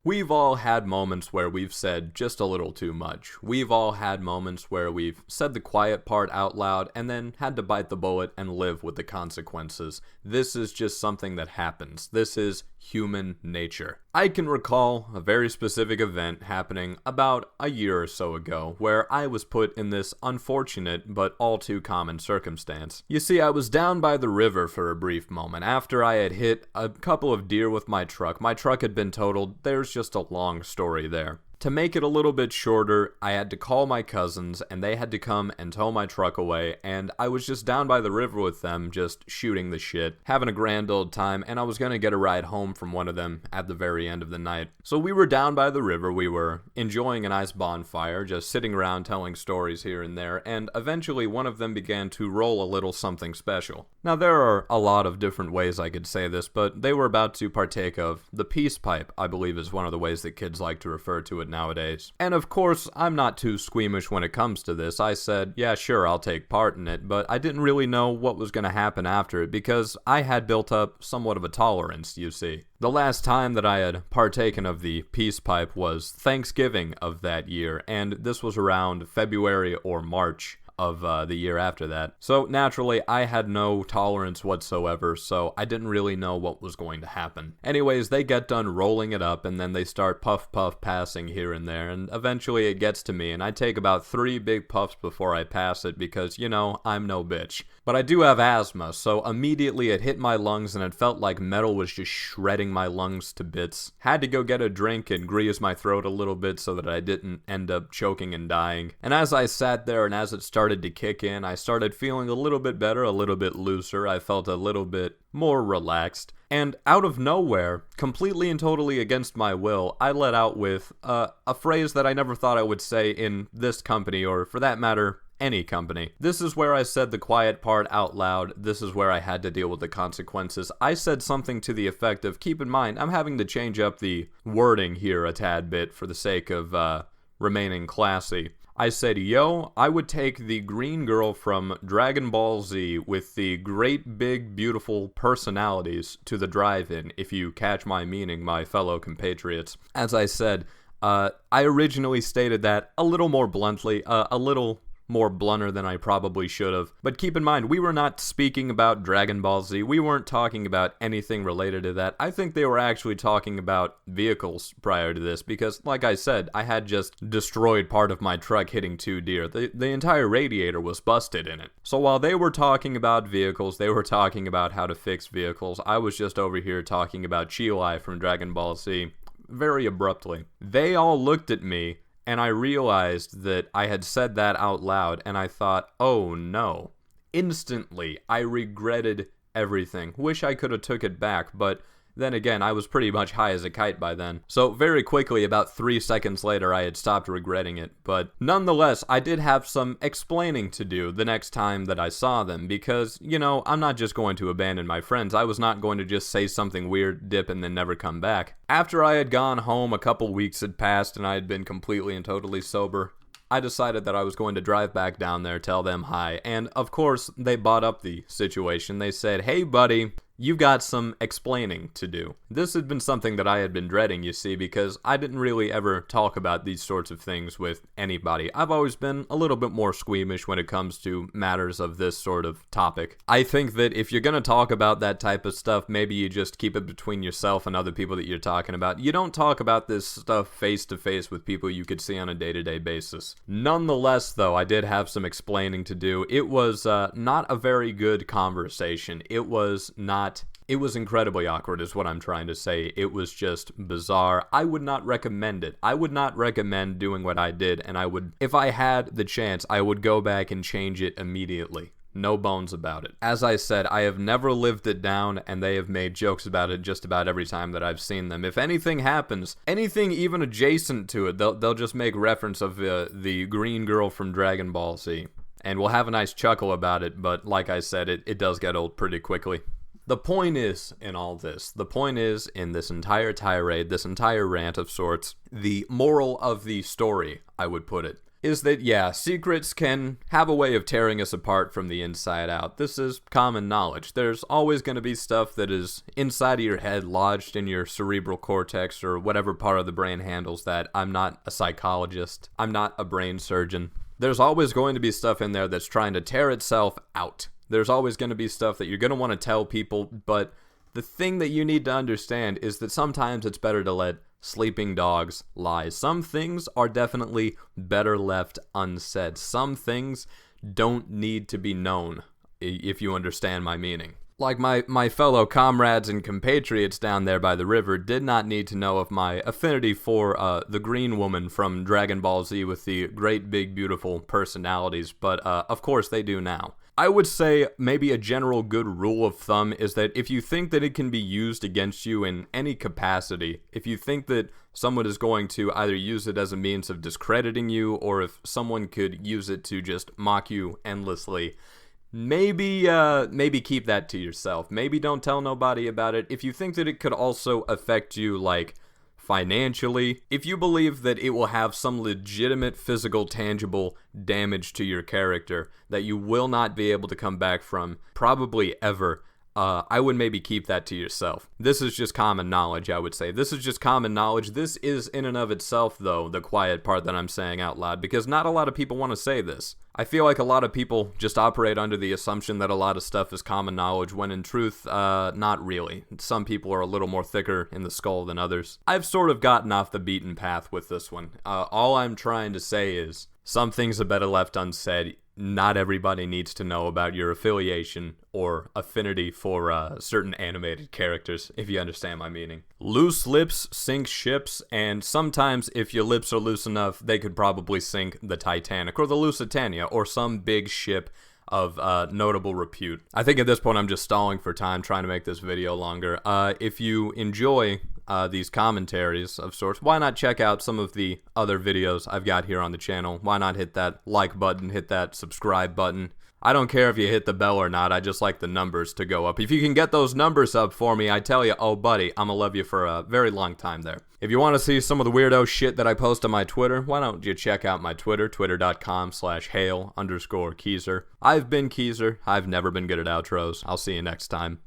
We've all had moments where we've said just a little too much. We've all had moments where we've said the quiet part out loud and then had to bite the bullet and live with the consequences. This is just something that happens. This is human nature. I can recall a very specific event happening about a year or so ago where I was put in this unfortunate but all too common circumstance. You see, I was down by the river for a brief moment after I had hit a couple of deer with my truck. My truck had been totaled. There's just a long story there. To make it a little bit shorter, I had to call my cousins, and they had to come and tow my truck away, and I was just down by the river with them, just shooting the shit, having a grand old time, and I was gonna get a ride home from one of them at the very end of the night. So we were down by the river, we were enjoying a nice bonfire, just sitting around telling stories here and there, and eventually one of them began to roll a little something special. Now there are a lot of different ways I could say this, but they were about to partake of the peace pipe, I believe is one of the ways that kids like to refer to it nowadays. And of course, I'm not too squeamish when it comes to this. I said, yeah, sure, I'll take part in it, but I didn't really know what was going to happen after it because I had built up somewhat of a tolerance, you see. The last time that I had partaken of the peace pipe was Thanksgiving of that year, and this was around February or March of the year after that. So naturally, I had no tolerance whatsoever, so I didn't really know what was going to happen. Anyways, they get done rolling it up, and then they start puff passing here and there, and eventually it gets to me, and I take about 3 big puffs before I pass it because, you know, I'm no bitch. But I do have asthma, so immediately it hit my lungs and it felt like metal was just shredding my lungs to bits. Had to go get a drink and grease my throat a little bit so that I didn't end up choking and dying. And as I sat there and as it started to kick in, I started feeling a little bit better, a little bit looser. I felt a little bit more relaxed. And out of nowhere, completely and totally against my will, I let out with a phrase that I never thought I would say in this company, or for that matter, any company. This is where I said the quiet part out loud. This is where I had to deal with the consequences. I said something to the effect of, keep in mind, I'm having to change up the wording here a tad bit for the sake of remaining classy. I said, yo, I would take the green girl from Dragon Ball Z with the great big beautiful personalities to the drive-in, if you catch my meaning, my fellow compatriots. As I said, I originally stated that a little more bluntly, a little more blunter than I probably should have. But keep in mind, we were not speaking about Dragon Ball Z. We weren't talking about anything related to that. I think they were actually talking about vehicles prior to this because, like I said, I had just destroyed part of my truck hitting 2 deer. The entire radiator was busted in it. So while they were talking about vehicles, they were talking about how to fix vehicles, I was just over here talking about Cheelai from Dragon Ball Z very abruptly. They all looked at me, and I realized that I had said that out loud, and I thought, oh no. Instantly, I regretted everything. Wish I could have took it back, but then again, I was pretty much high as a kite by then. So very quickly, about 3 seconds later, I had stopped regretting it. But nonetheless, I did have some explaining to do the next time that I saw them because, you know, I'm not just going to abandon my friends. I was not going to just say something weird, dip, and then never come back. After I had gone home, a couple weeks had passed, and I had been completely and totally sober, I decided that I was going to drive back down there, tell them hi, and of course, they bought up the situation. They said, hey buddy, you've got some explaining to do. This had been something that I had been dreading, you see, because I didn't really ever talk about these sorts of things with anybody. I've always been a little bit more squeamish when it comes to matters of this sort of topic. I think that if you're gonna talk about that type of stuff, maybe you just keep it between yourself and other people that you're talking about. You don't talk about this stuff face to face with people you could see on a day-to-day basis. Nonetheless, though, I did have some explaining to do. It was not a very good conversation. It was incredibly awkward is what I'm trying to say. It was just bizarre. I would not recommend it. I would not recommend doing what I did, and I would, if I had the chance, I would go back and change it immediately. No bones about it. As I said, I have never lived it down, and they have made jokes about it just about every time that I've seen them. If anything happens, anything even adjacent to it, they'll just make reference of the green girl from Dragon Ball Z. And we'll have a nice chuckle about it, but like I said, it does get old pretty quickly. The point is, in all this, the point is, in this entire tirade, this entire rant of sorts, the moral of the story, I would put it, is that, yeah, secrets can have a way of tearing us apart from the inside out. This is common knowledge. There's always going to be stuff that is inside of your head, lodged in your cerebral cortex or whatever part of the brain handles that. I'm not a psychologist. I'm not a brain surgeon. There's always going to be stuff in there that's trying to tear itself out. There's always going to be stuff that you're going to want to tell people, but the thing that you need to understand is that sometimes it's better to let sleeping dogs lie. Some things are definitely better left unsaid. Some things don't need to be known, if you understand my meaning. Like my fellow comrades and compatriots down there by the river did not need to know of my affinity for the green woman from Dragon Ball Z with the great big beautiful personalities, but of course they do now. I would say maybe a general good rule of thumb is that if you think that it can be used against you in any capacity, if you think that someone is going to either use it as a means of discrediting you, or if someone could use it to just mock you endlessly, maybe keep that to yourself. Maybe don't tell nobody about it. If you think that it could also affect you, like, financially, if you believe that it will have some legitimate physical, tangible damage to your character that you will not be able to come back from, probably ever, I would maybe keep that to yourself. This is just common knowledge, I would say. This is just common knowledge. This is in and of itself, though, the quiet part that I'm saying out loud, because not a lot of people want to say this. I feel like a lot of people just operate under the assumption that a lot of stuff is common knowledge, when in truth, not really. Some people are a little more thicker in the skull than others. I've sort of gotten off the beaten path with this one. All I'm trying to say is, some things are better left unsaid. Not everybody needs to know about your affiliation or affinity for certain animated characters, if you understand my meaning. Loose lips sink ships, and sometimes if your lips are loose enough, they could probably sink the Titanic or the Lusitania or some big ship of notable repute. I think at this point I'm just stalling for time, trying to make this video longer. If you enjoy these commentaries of sorts, why not check out some of the other videos I've got here on the channel? Why not hit that like button, hit that subscribe button? I don't care if you hit the bell or not, I just like the numbers to go up. If you can get those numbers up for me, I tell you, oh buddy, I'm gonna love you for a very long time there. If you want to see some of the weirdo shit that I post on my Twitter, why don't you check out my Twitter, twitter.com/Hale_Keezer. I've been Keezer. I've never been good at outros. I'll see you next time.